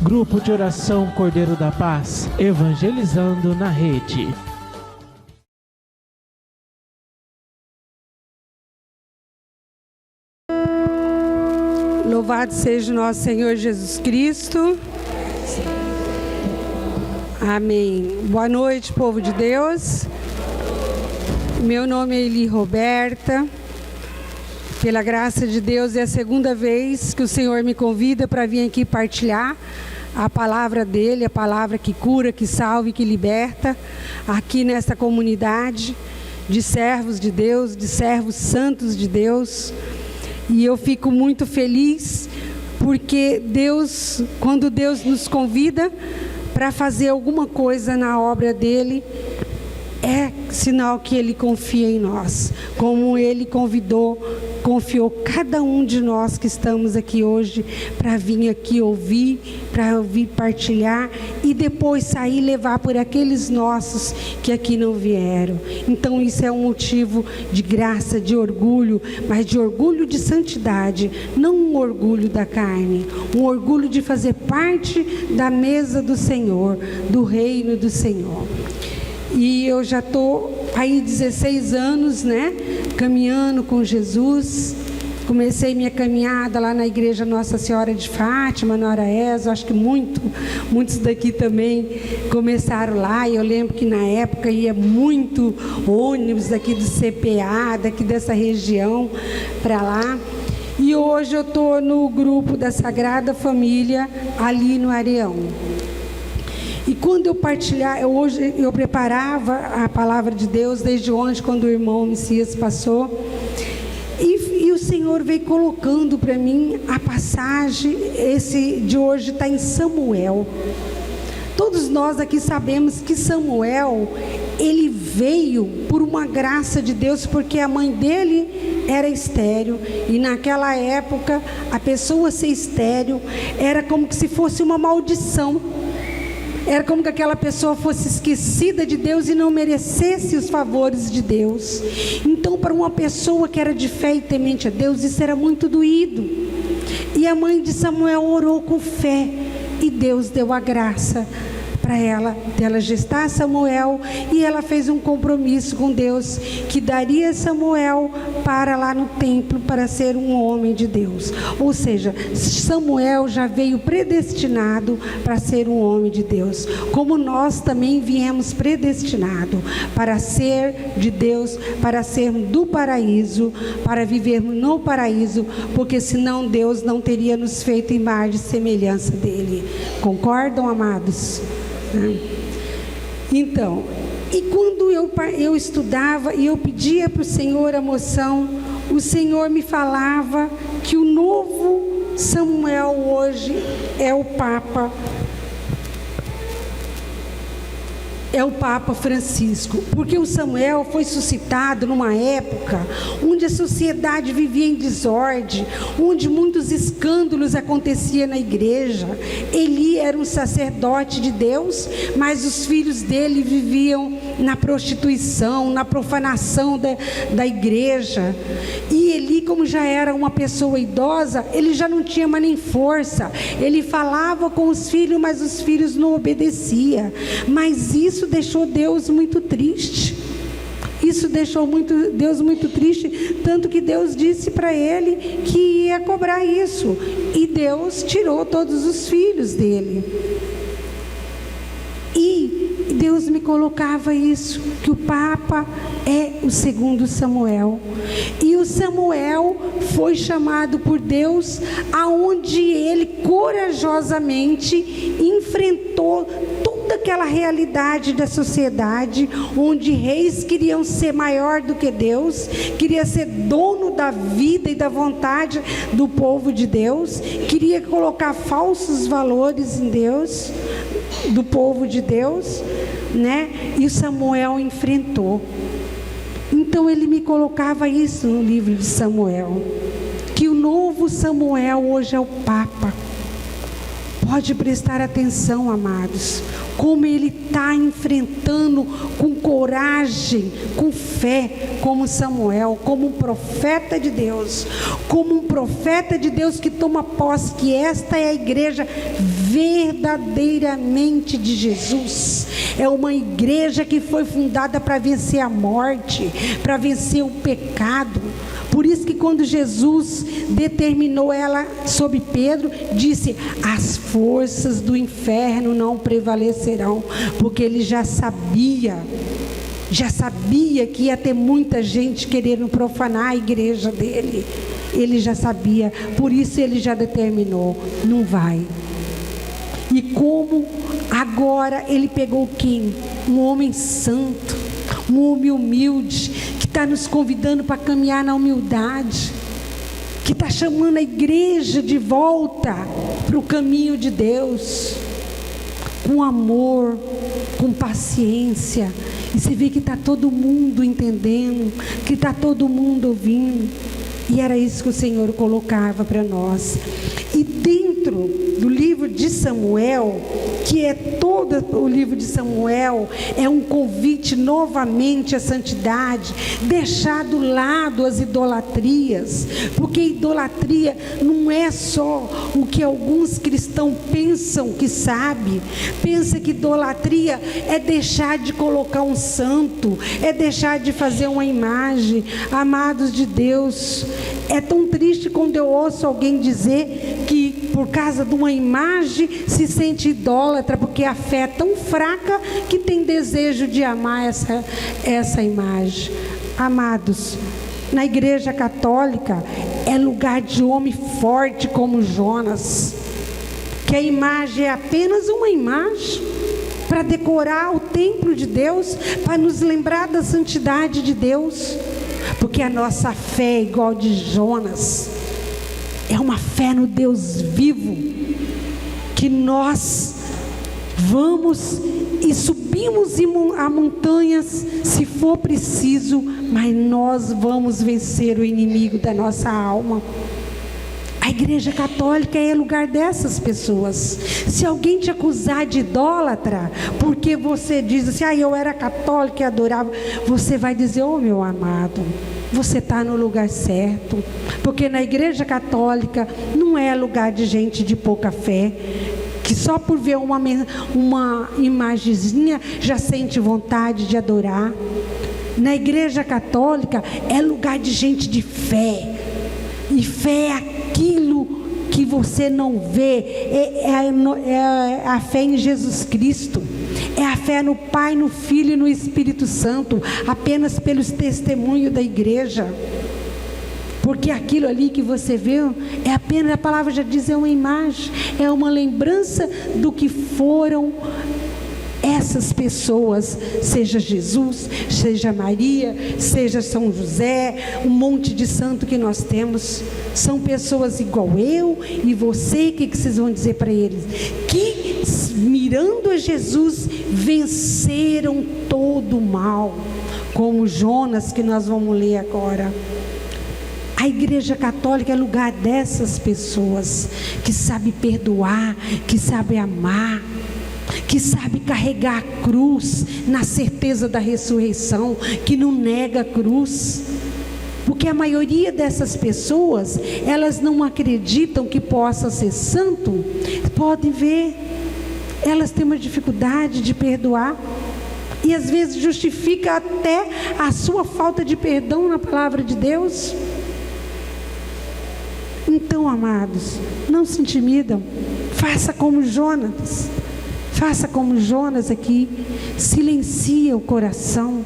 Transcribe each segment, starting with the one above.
Grupo de Oração Cordeiro da Paz, evangelizando na rede. Louvado seja o nosso Senhor Jesus Cristo. Amém. Boa noite, povo de Deus. Meu nome é Eli Roberta. Pela graça de Deus, é a segunda vez que o Senhor me convida para vir aqui partilhar a palavra dele, a palavra que cura, que salva e que liberta, aqui nessa comunidade de servos de Deus, de servos santos de Deus. E eu fico muito feliz porque Deus, quando Deus nos convida para fazer alguma coisa na obra dele, é sinal que ele confia em nós, como ele confiou cada um de nós que estamos aqui hoje para vir aqui ouvir, para ouvir partilhar e depois sair e levar por aqueles nossos que aqui não vieram. Então isso é um motivo de graça, de orgulho, mas de orgulho de santidade, não um orgulho da carne, um orgulho de fazer parte da mesa do Senhor, do reino do Senhor. E eu já estou aí 16 anos, né, caminhando com Jesus. Comecei minha caminhada lá na igreja Nossa Senhora de Fátima, na Araés. Acho que muitos daqui também começaram lá. E eu lembro que na época ia muito ônibus daqui do CPA, daqui dessa região para lá. E hoje eu estou no grupo da Sagrada Família, ali no Areão. E quando eu hoje eu preparava a palavra de Deus desde ontem, quando o irmão Messias passou, e o Senhor veio colocando para mim a passagem, esse de hoje está em Samuel. Todos nós aqui sabemos que Samuel, ele veio por uma graça de Deus, porque a mãe dele era estéril, e naquela época a pessoa ser estéril era como se fosse uma maldição. Era como que aquela pessoa fosse esquecida de Deus e não merecesse os favores de Deus. Então, para uma pessoa que era de fé e temente a Deus, isso era muito doído. E a mãe de Samuel orou com fé, e Deus deu a graça para ela gestar Samuel, e ela fez um compromisso com Deus, que daria Samuel para lá no templo, para ser um homem de Deus. Ou seja, Samuel já veio predestinado para ser um homem de Deus, como nós também viemos predestinados para ser de Deus, para sermos do paraíso, para vivermos no paraíso, porque senão Deus não teria nos feito imagem e semelhança dele. Concordam, amados? Então, e quando eu estudava e eu pedia para o Senhor a moção, o Senhor me falava que o novo Samuel hoje é o Papa Francisco, porque o Samuel foi suscitado numa época onde a sociedade vivia em desordem, onde muitos escândalos aconteciam na igreja. Eli era um sacerdote de Deus, mas os filhos dele viviam na prostituição, na profanação da igreja. E Eli, como já era uma pessoa idosa, ele já não tinha mais nem força. Ele falava com os filhos, mas os filhos não obedeciam. Mas isso deixou Deus muito triste. Isso deixou Deus muito triste, tanto que Deus disse para ele que ia cobrar isso. E Deus tirou todos os filhos dele. E Deus me colocava isso, que o Papa é o segundo Samuel. E o Samuel foi chamado por Deus, aonde ele corajosamente enfrentou toda aquela realidade da sociedade, onde reis queriam ser maior do que Deus, queria ser dono da vida e da vontade do povo de Deus, queria colocar falsos valores em Deus, do povo de Deus, né? E o Samuel enfrentou. Então ele me colocava isso no livro de Samuel, que o novo Samuel hoje é o Papa. Pode prestar atenção, amados, como ele está enfrentando com coragem, com fé, como Samuel, como um profeta de Deus, que toma posse que esta é a igreja verdadeiramente de Jesus. É uma igreja que foi fundada para vencer a morte, para vencer o pecado. Por isso que quando Jesus determinou ela sobre Pedro, disse: as forças do inferno não prevalecerão, porque ele já sabia que ia ter muita gente querendo profanar a igreja dele. Ele já sabia, por isso ele já determinou: não vai. E como agora ele pegou quem? Um homem santo, um homem humilde, que está nos convidando para caminhar na humildade, que está chamando a igreja de volta para o caminho de Deus, com amor, com paciência. E você vê que está todo mundo entendendo, que está todo mundo ouvindo. E era isso que o Senhor colocava para nós. E dentro do livro de Samuel, que é todo o livro de Samuel, é um convite novamente à santidade, deixar do lado as idolatrias, porque idolatria não é só o que alguns cristãos pensam que sabe. Pensa que idolatria é deixar de colocar um santo, é deixar de fazer uma imagem. Amados de Deus, é tão triste quando eu ouço alguém dizer que por causa de uma imagem se sente idólatra, porque a fé é tão fraca que tem desejo de amar essa imagem. Amados, na igreja católica é lugar de homem forte como Jonas, que a imagem é apenas uma imagem para decorar o templo de Deus, para nos lembrar da santidade de Deus. Porque a nossa fé é igual de Jonas, é uma fé no Deus vivo, que nós vamos e subimos a montanhas se for preciso, mas nós vamos vencer o inimigo da nossa alma. A igreja católica é lugar dessas pessoas. Se alguém te acusar de idólatra, porque você diz assim: eu era católica e adorava, você vai dizer: meu amado, você está no lugar certo, porque na igreja católica não é lugar de gente de pouca fé, que só por ver uma imagenzinha já sente vontade de adorar. Na igreja católica é lugar de gente de fé, e fé é aquilo que você não vê, é a fé em Jesus Cristo, é a fé no Pai, no Filho e no Espírito Santo, apenas pelos testemunhos da igreja. Porque aquilo ali que você vê é apenas, a palavra já diz, é uma imagem, é uma lembrança do que foram essas pessoas, seja Jesus, seja Maria, seja São José, um monte de santo que nós temos, são pessoas igual eu e você. O que vocês vão dizer para eles? Que mirando a Jesus, venceram todo o mal, como Jonas, que nós vamos ler agora. A igreja católica é lugar dessas pessoas, que sabe perdoar, que sabe amar, que sabe carregar a cruz na certeza da ressurreição, que não nega a cruz. Porque a maioria dessas pessoas, elas não acreditam que possa ser santo. Podem ver, elas têm uma dificuldade de perdoar, e às vezes justifica até a sua falta de perdão na palavra de Deus. Então, amados, não se intimidam, faça como Jonas. Faça como Jonas aqui, silencia o coração,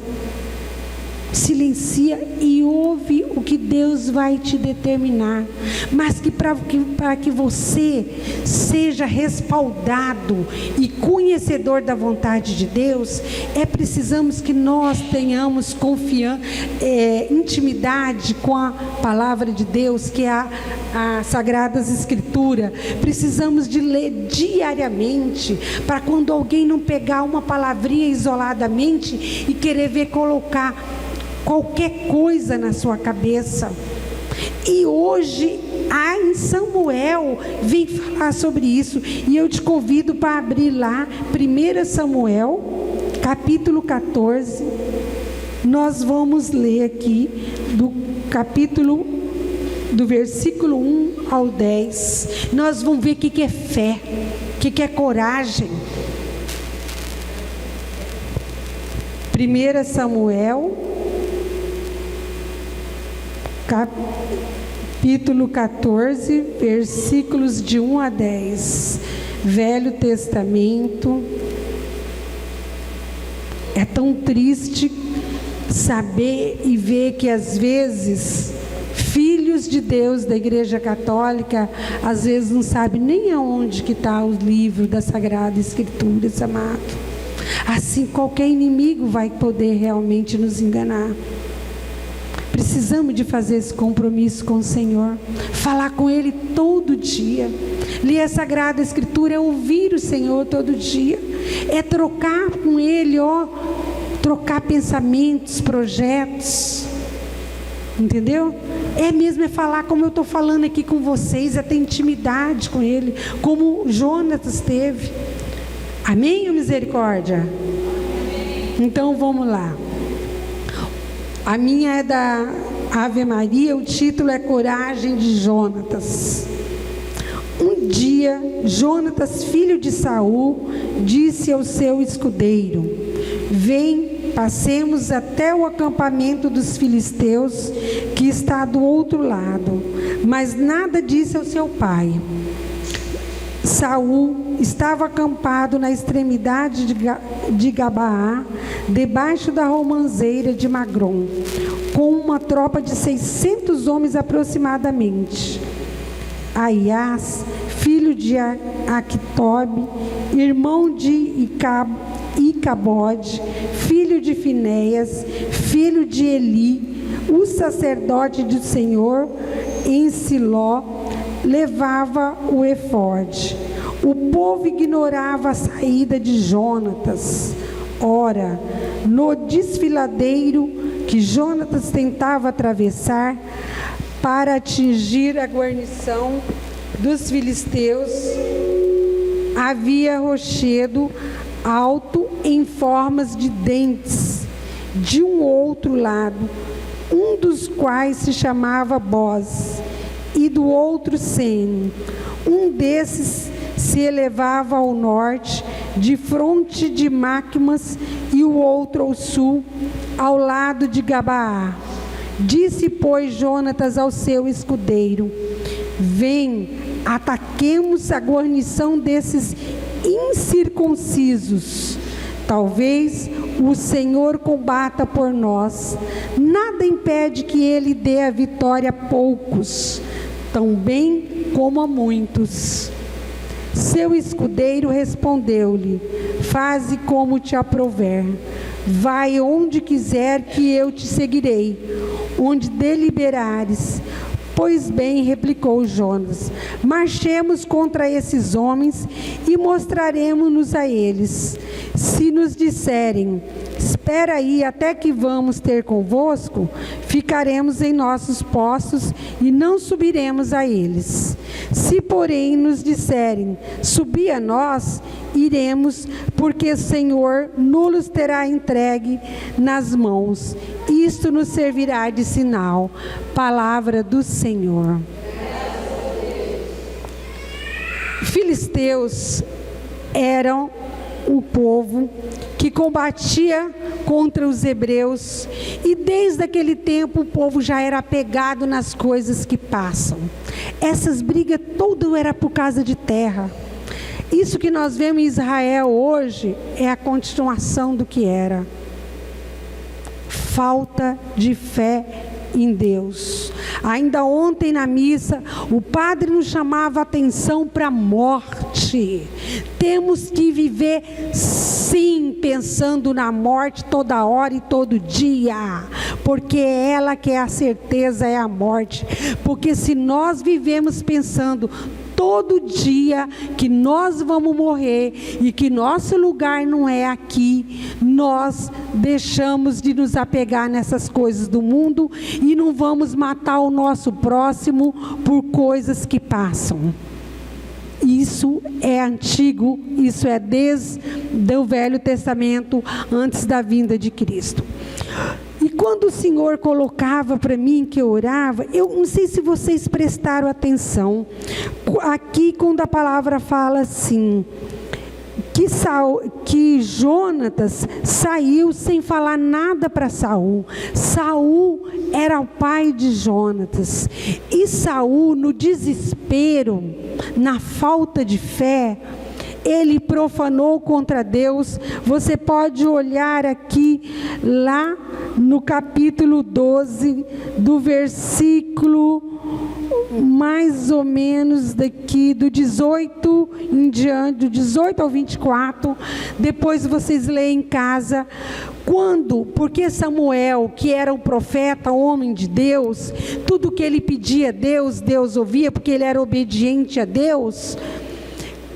silencia e ouve o que Deus vai te determinar, mas que para que você seja respaldado e conhecedor da vontade de Deus, precisamos que nós tenhamos intimidade com a palavra de Deus, que é a Sagradas Escrituras. Precisamos de ler diariamente, para quando alguém não pegar uma palavrinha isoladamente e querer ver colocar qualquer coisa na sua cabeça. E hoje, em Samuel, vem falar sobre isso. E eu te convido para abrir lá, 1 Samuel, capítulo 14. Nós vamos ler aqui do versículo 1 ao 10. Nós vamos ver o que é fé, o que é coragem. 1 Samuel, capítulo 14, versículos de 1 a 10. Velho Testamento. É tão triste saber e ver que às vezes filhos de Deus da Igreja Católica às vezes não sabem nem aonde que está o livro da Sagrada Escritura, amado. Assim qualquer inimigo vai poder realmente nos enganar. Precisamos de fazer esse compromisso com o Senhor, falar com Ele todo dia. Ler a Sagrada Escritura é ouvir o Senhor todo dia, é trocar com Ele, trocar pensamentos, projetos, entendeu? É falar como eu estou falando aqui com vocês, é ter intimidade com Ele, como Jonatas teve. Amém ou misericórdia? Amém. Então vamos lá. A minha é da Ave Maria, o título é Coragem de Jonatas. Um dia, Jonatas, filho de Saul, disse ao seu escudeiro: vem, passemos até o acampamento dos filisteus, que está do outro lado. Mas nada disse ao seu pai. Saul estava acampado na extremidade de Gabaá, debaixo da romanceira de Magrom, com uma tropa de 600 homens aproximadamente. Aias, filho de Aquitobe, irmão de Icabode, filho de Finéias, filho de Eli, o sacerdote do Senhor, em Siló, levava o efode. O povo ignorava a saída de Jonatas. Ora, no desfiladeiro que Jonatas tentava atravessar para atingir a guarnição dos filisteus, havia rochedo alto em formas de dentes de um outro lado, um dos quais se chamava Boz, e do outro Sene. Um desses se elevava ao norte, de fronte de Macmas, e o outro ao sul, ao lado de Gabaá. Disse, pois, Jonatas ao seu escudeiro: vem, ataquemos a guarnição desses incircuncisos. Talvez o Senhor combata por nós. Nada impede que Ele dê a vitória a poucos, tão bem como a muitos. Seu escudeiro respondeu-lhe: faze como te aprouver. Vai onde quiser que eu te seguirei, onde deliberares. Pois bem, replicou Jonas, marchemos contra esses homens e mostraremos-nos a eles. Se nos disserem: espera aí até que vamos ter convosco, ficaremos em nossos postos e não subiremos a eles. Se porém nos disserem: subi a nós, iremos, porque o Senhor nos terá entregue nas mãos. Isto nos servirá de sinal. Palavra do Senhor. Filisteus eram o povo que combatia contra os hebreus, e desde aquele tempo o povo já era apegado nas coisas que passam. Essas brigas todas eram por causa de terra. Isso que nós vemos em Israel hoje é a continuação do que era. Falta de fé em Deus. Ainda ontem na missa, o padre nos chamava a atenção para a morte. Temos que viver sim pensando na morte toda hora e todo dia, porque é ela que é a certeza, é a morte. Porque se nós vivemos pensando todo dia que nós vamos morrer e que nosso lugar não é aqui, nós deixamos de nos apegar nessas coisas do mundo e não vamos matar o nosso próximo por coisas que passam. Isso é antigo, isso é desde o Velho Testamento, antes da vinda de Cristo. E quando o Senhor colocava para mim que eu orava, eu não sei se vocês prestaram atenção, aqui quando a palavra fala assim, que Jonatas saiu sem falar nada para Saul. Saul era o pai de Jonatas. E Saul, no desespero, na falta de fé, ele profanou contra Deus. Você pode olhar aqui, lá no capítulo 12, do versículo mais ou menos daqui, do 18 em diante, do 18 ao 24, depois vocês leem em casa, porque Samuel, que era um profeta, homem de Deus, tudo que ele pedia a Deus, Deus ouvia, porque ele era obediente a Deus.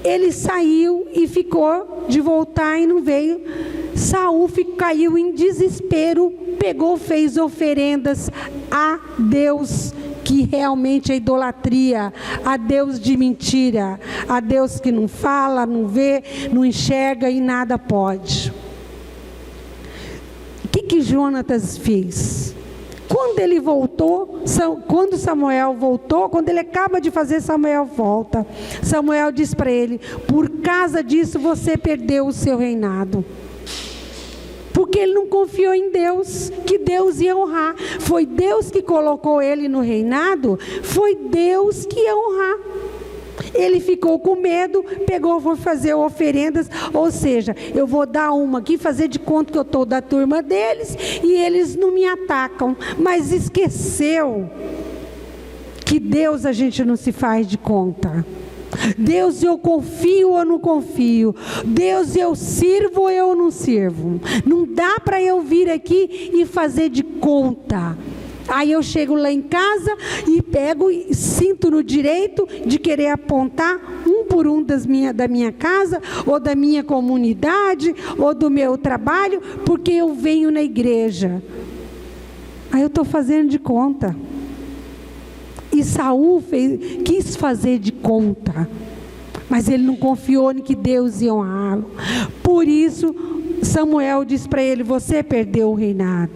Ele saiu e ficou de voltar e não veio. Saul caiu em desespero, fez oferendas a Deus, que realmente é idolatria, a Deus de mentira, a Deus que não fala, não vê, não enxerga e nada pode. O que Jonatas fez? Quando ele voltou, quando Samuel voltou, quando ele acaba de fazer, Samuel volta. Samuel diz para ele: por causa disso você perdeu o seu reinado. Porque ele não confiou em Deus, que Deus ia honrar. Foi Deus que colocou ele no reinado, foi Deus que ia honrar. Ele ficou com medo, foi fazer oferendas, ou seja, eu vou dar uma aqui, fazer de conta que eu estou da turma deles, e eles não me atacam. Mas esqueceu que Deus a gente não se faz de conta. Deus, eu confio ou não confio? Deus, eu sirvo ou eu não sirvo? Não dá para eu vir aqui e fazer de conta. Aí eu chego lá em casa e pego e sinto no direito de querer apontar um por um da minha casa, ou da minha comunidade, ou do meu trabalho, porque eu venho na igreja. Aí eu estou fazendo de conta. E Saul quis fazer de conta, mas ele não confiou em que Deus ia honrá-lo. Por isso Samuel diz para ele: você perdeu o reinado.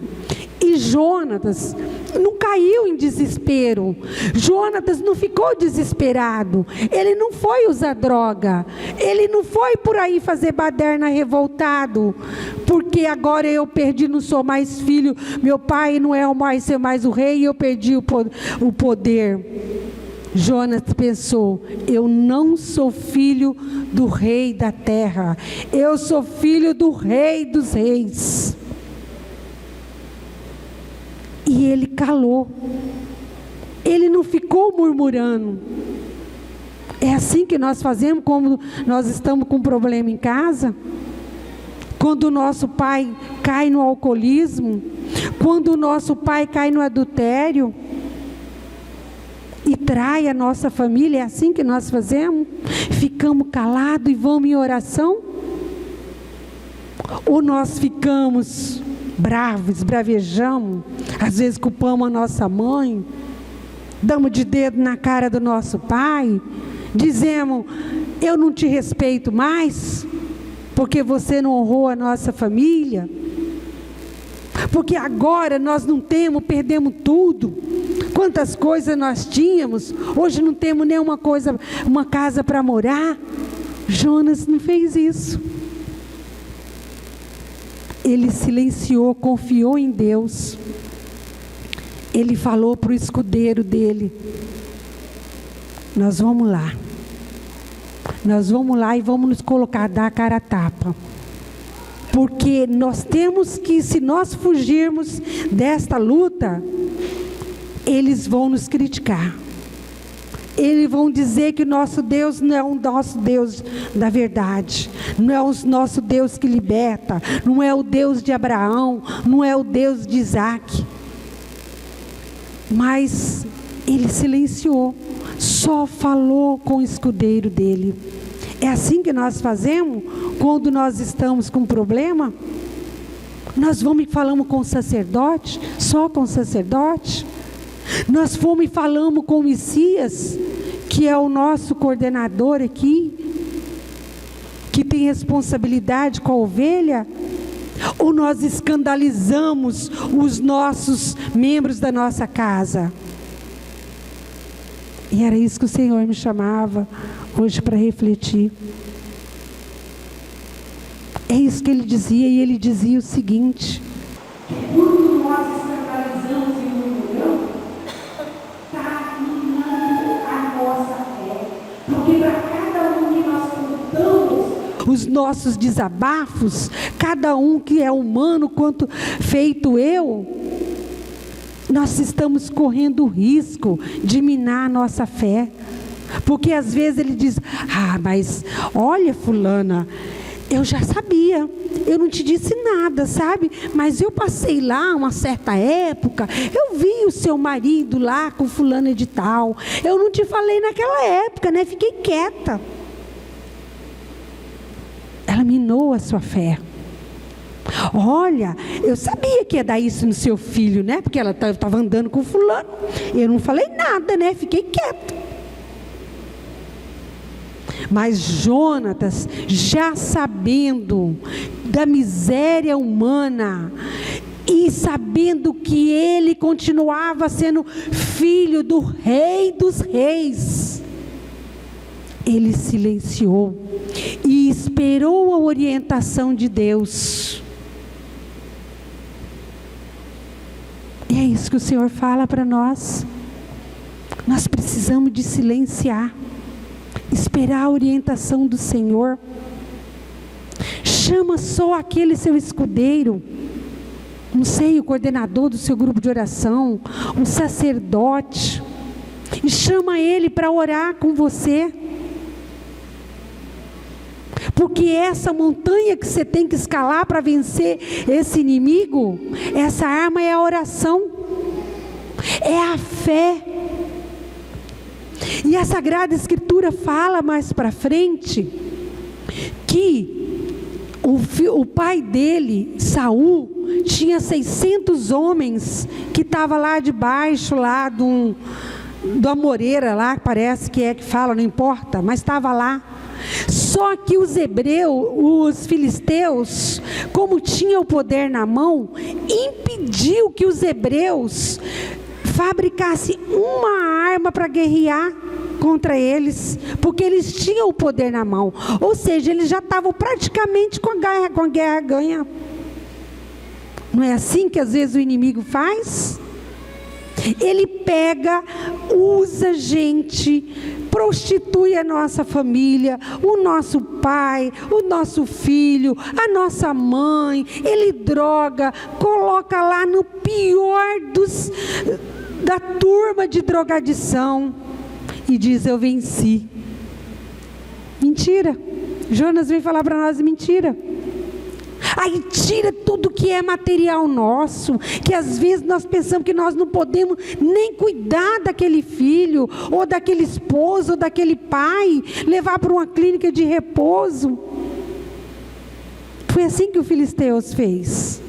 E Jonatas não caiu em desespero. Jonatas não ficou desesperado. Ele não foi usar droga. Ele não foi por aí fazer baderna revoltado. Porque agora eu perdi, não sou mais filho. Meu pai não é mais ser mais o rei e eu perdi o poder. Jonatas pensou: eu não sou filho do rei da terra. Eu sou filho do rei dos reis. E ele calou. Ele não ficou murmurando. É assim que nós fazemos quando nós estamos com um problema em casa. Quando o nosso pai cai no alcoolismo. Quando o nosso pai cai no adultério. E trai a nossa família. É assim que nós fazemos? Ficamos calados e vamos em oração? Ou nós ficamos bravos, bravejamos, às vezes culpamos a nossa mãe, damos de dedo na cara do nosso pai, dizemos: eu não te respeito mais, porque você não honrou a nossa família, porque agora nós não temos, perdemos tudo. Quantas coisas nós tínhamos, hoje não temos nem uma casa para morar. Jonas não fez isso. Ele silenciou, confiou em Deus. Ele falou para o escudeiro dele: nós vamos lá. Nós vamos lá e vamos nos colocar, dar a cara a tapa. Porque nós temos que, se nós fugirmos desta luta, eles vão nos criticar. Eles vão dizer que o nosso Deus não é o nosso Deus da verdade, não é o nosso Deus que liberta, não é o Deus de Abraão, não é o Deus de Isaac. Mas ele silenciou, só falou com o escudeiro dele. É assim que nós fazemos quando nós estamos com problema? Nós vamos e falamos com o sacerdote, só com o sacerdote? Nós fomos e falamos com o Messias, que é o nosso coordenador aqui, que tem responsabilidade com a ovelha? Ou nós escandalizamos os nossos membros da nossa casa? E era isso que o Senhor me chamava hoje para refletir. É isso que ele dizia, e ele dizia o seguinte: quando nós escandalizamos e murmuramos, está minando a nossa fé. Porque para cada um que nós contamos os nossos desabafos, cada um que é humano quanto feito eu, nós estamos correndo o risco de minar a nossa fé. Porque às vezes ele diz: mas olha, fulana, eu já sabia, eu não te disse nada, sabe? Mas eu passei lá uma certa época, eu vi o seu marido lá com fulana de tal, eu não te falei naquela época, né? Fiquei quieta. Ela minou a sua fé. Olha, eu sabia que ia dar isso no seu filho, né? Porque ela estava andando com fulano. Eu não falei nada, né? Fiquei quieta. Mas Jonatas, já sabendo da miséria humana e sabendo que ele continuava sendo filho do Rei dos Reis, ele silenciou e esperou a orientação de Deus. E é isso que o Senhor fala para nós. Nós precisamos de silenciar, esperar a orientação do Senhor. Chama só aquele seu escudeiro, não sei, o coordenador do seu grupo de oração, um sacerdote, e chama ele para orar com você. Porque essa montanha que você tem que escalar para vencer esse inimigo, essa arma é a oração, é a fé. E a Sagrada Escritura fala mais para frente que o pai dele, Saul, tinha 600 homens que estavam lá debaixo lá da moreira lá, parece que é que fala, não importa, mas estava lá. Só que os hebreus, os filisteus, como tinham o poder na mão, impediu que os hebreus fabricassem uma arma para guerrear contra eles, porque eles tinham o poder na mão. Ou seja, eles já estavam praticamente com a guerra ganha. Não é assim que às vezes o inimigo faz? Ele pega, usa gente, prostitui a nossa família, o nosso pai, o nosso filho, a nossa mãe, ele droga, coloca lá no pior da turma de drogadição e diz: eu venci. Mentira. Jonas vem falar para nós mentira. Aí tira tudo que é material nosso, que às vezes nós pensamos que nós não podemos nem cuidar daquele filho, ou daquele esposo, ou daquele pai, levar para uma clínica de repouso. Foi assim que o Filisteus fez.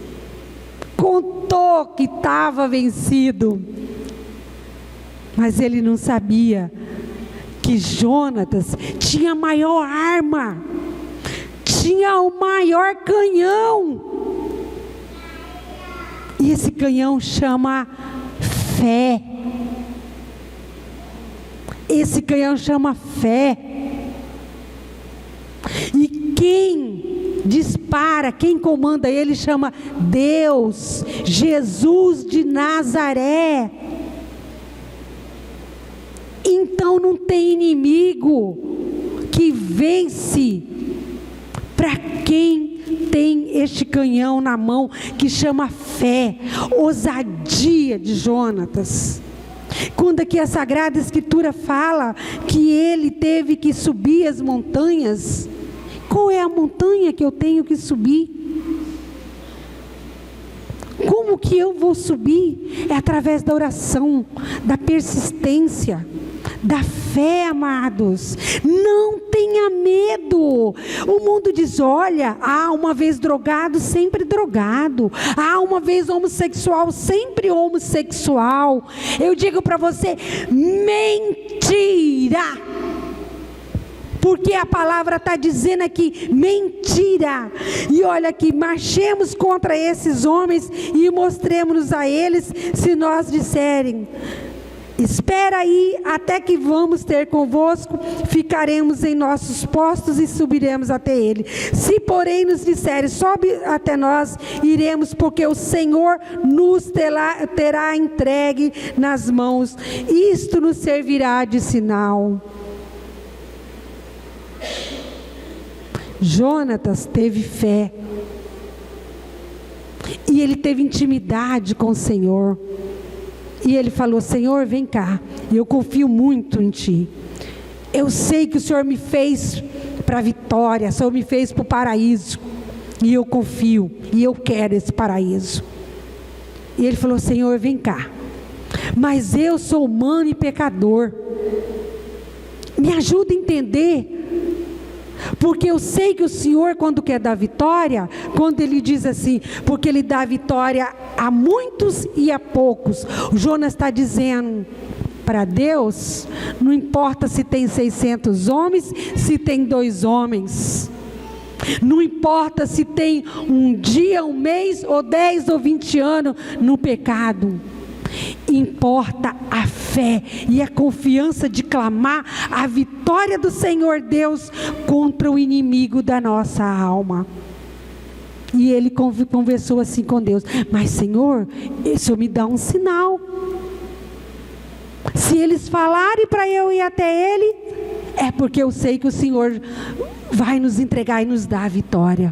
Contou que estava vencido, mas ele não sabia que Jonatas tinha a maior arma, tinha o maior canhão, e esse canhão chama fé. Esse canhão chama fé. E quem dispara, quem comanda ele chama Deus, Jesus de Nazaré. Então não tem inimigo que vence para quem tem este canhão na mão, que chama fé, ousadia de Jonatas. Quando aqui a Sagrada Escritura fala que ele teve que subir as montanhas, qual é a montanha que eu tenho que subir? Como que eu vou subir? É através da oração, da persistência, da fé, amados. Não tenha medo. O mundo diz: olha, uma vez drogado, sempre drogado. Uma vez homossexual, sempre homossexual. Eu digo para você: mentira. Porque a palavra está dizendo aqui: mentira. E olha aqui, marchemos contra esses homens e mostremos a eles, se nós disserem: espera aí, até que vamos ter convosco, ficaremos em nossos postos e subiremos até ele. Se porém nos disserem: sobe até nós, iremos, porque o Senhor nos terá entregue nas mãos. Isto nos servirá de sinal. Jonatas teve fé, e ele teve intimidade com o Senhor, e ele falou: Senhor, vem cá, eu confio muito em Ti, eu sei que o Senhor me fez para a vitória, o Senhor me fez para o paraíso, e eu confio, e eu quero esse paraíso. E ele falou: Senhor, vem cá, mas eu sou humano e pecador, me ajuda a entender. Porque eu sei que o Senhor, quando quer dar vitória, quando Ele diz assim, porque Ele dá vitória a muitos e a poucos. O Jonas está dizendo para Deus: não importa se tem 600 homens, se tem 2 homens. Não importa se tem um dia, um mês, ou 10 ou 20 anos no pecado. Importa a fé e a confiança de clamar a vitória do Senhor Deus contra o inimigo da nossa alma. E ele conversou assim com Deus: mas Senhor, o Senhor me dá um sinal. Se eles falarem para eu ir até ele, é porque eu sei que o Senhor vai nos entregar e nos dar a vitória.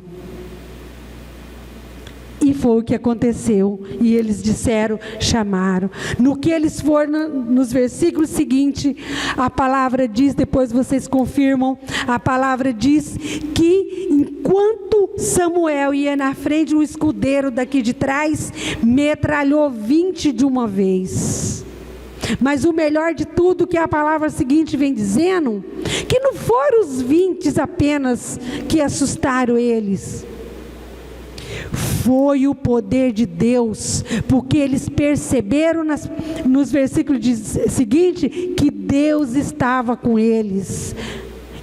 E foi o que aconteceu. E eles disseram, chamaram. No que eles foram, nos versículos seguintes, a palavra diz, depois vocês confirmam, a palavra diz que enquanto Samuel ia na frente, um escudeiro daqui de trás metralhou 20 de uma vez. Mas o melhor de tudo, que a palavra seguinte vem dizendo, que não foram os 20 apenas que assustaram eles. Foi o poder de Deus, porque eles perceberam nos versículos seguintes que Deus estava com eles.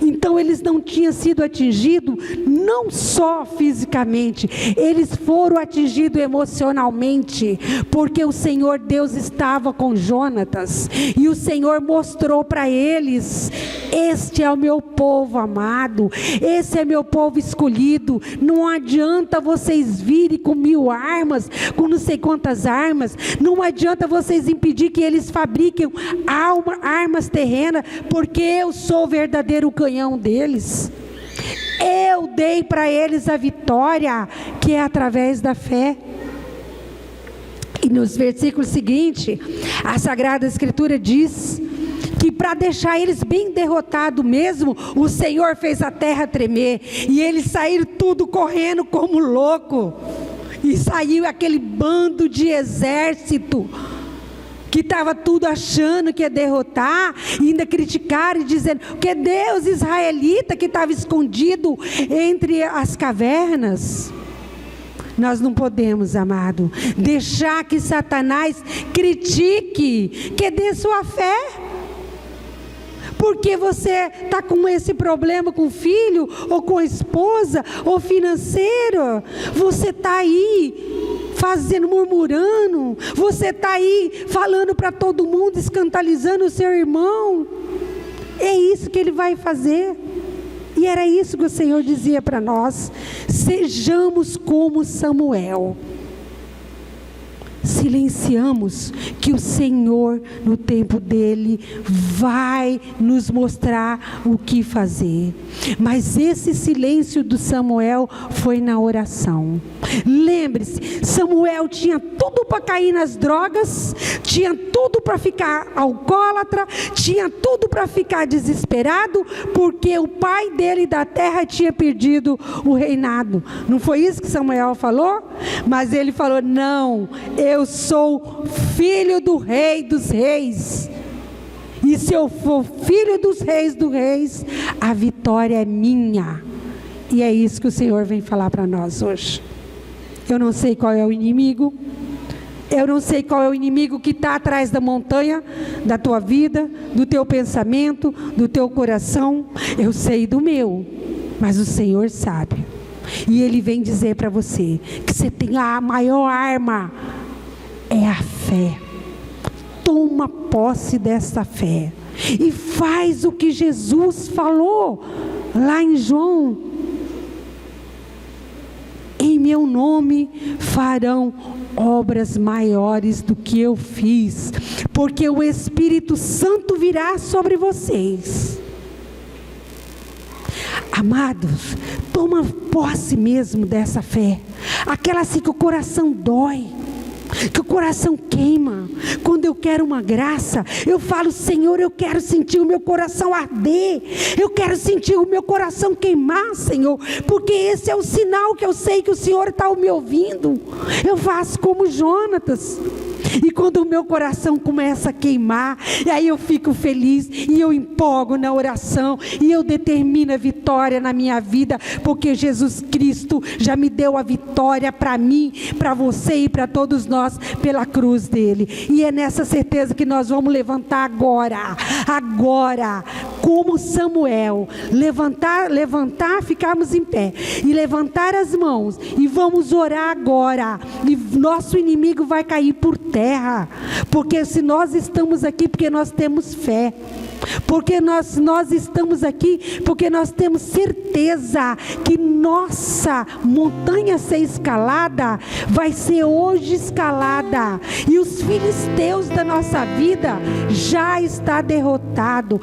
Então eles não tinham sido atingidos não só fisicamente, eles foram atingidos emocionalmente, porque o Senhor Deus estava com Jonatas, e o Senhor mostrou para eles: este é o meu povo amado, esse é meu povo escolhido. Não adianta vocês virem com 1000 armas, com não sei quantas armas, não adianta vocês impedir que eles fabriquem armas terrenas, porque eu sou o verdadeiro canhão deles. Eu dei para eles a vitória, que é através da fé. E nos versículos seguintes, a Sagrada Escritura diz que para deixar eles bem derrotados mesmo, o Senhor fez a terra tremer, e eles saíram tudo correndo como louco, e saiu aquele bando de exército, que estava tudo achando que ia derrotar, e ainda criticaram e dizendo que Deus israelita que estava escondido entre as cavernas. Nós não podemos, amado, deixar que Satanás critique, que dê sua fé. Porque você está com esse problema com o filho, ou com a esposa, ou financeiro, você está aí murmurando, você está aí falando para todo mundo, escandalizando o seu irmão. É isso que ele vai fazer. E era isso que o Senhor dizia para nós: sejamos como Samuel. Silenciamos, que o Senhor, no tempo dele, vai nos mostrar o que fazer. Mas esse silêncio do Samuel foi na oração. Lembre-se, Samuel tinha tudo para cair nas drogas, tinha tudo para ficar alcoólatra, tinha tudo para ficar desesperado, porque o pai dele da terra tinha perdido o reinado. Não foi isso que Samuel falou? Mas ele falou: não, eu sou filho do Rei dos Reis. E se eu for filho dos reis, a vitória é minha. E é isso que o Senhor vem falar para nós hoje. Eu não sei qual é o inimigo. Eu não sei qual é o inimigo que está atrás da montanha, da tua vida, do teu pensamento, do teu coração. Eu sei do meu, mas o Senhor sabe. E Ele vem dizer para você que você tem a maior arma, é a fé. Toma posse dessa fé e faz o que Jesus falou lá em João: em meu nome farão obras maiores do que eu fiz, porque o Espírito Santo virá sobre vocês. Amados, toma posse mesmo dessa fé, aquela assim que o coração dói, que o coração queima. Quando eu quero uma graça, eu falo: Senhor, eu quero sentir o meu coração arder, eu quero sentir o meu coração queimar, Senhor, porque esse é o sinal que eu sei que o Senhor está me ouvindo. Eu faço como Jonatas. E quando o meu coração começa a queimar, e aí eu fico feliz, e eu empolgo na oração, e eu determino a vitória na minha vida, porque Jesus Cristo já me deu a vitória para mim, para você e para todos nós, pela cruz dele. E é nessa certeza que nós vamos levantar agora, como Samuel, levantar, ficarmos em pé, e levantar as mãos, e vamos orar agora, e nosso inimigo vai cair por terra, porque se nós estamos aqui, porque nós temos fé, porque nós estamos aqui, porque nós temos certeza que nossa montanha a ser escalada, vai ser hoje escalada, e os filisteus da nossa vida já está derrotado.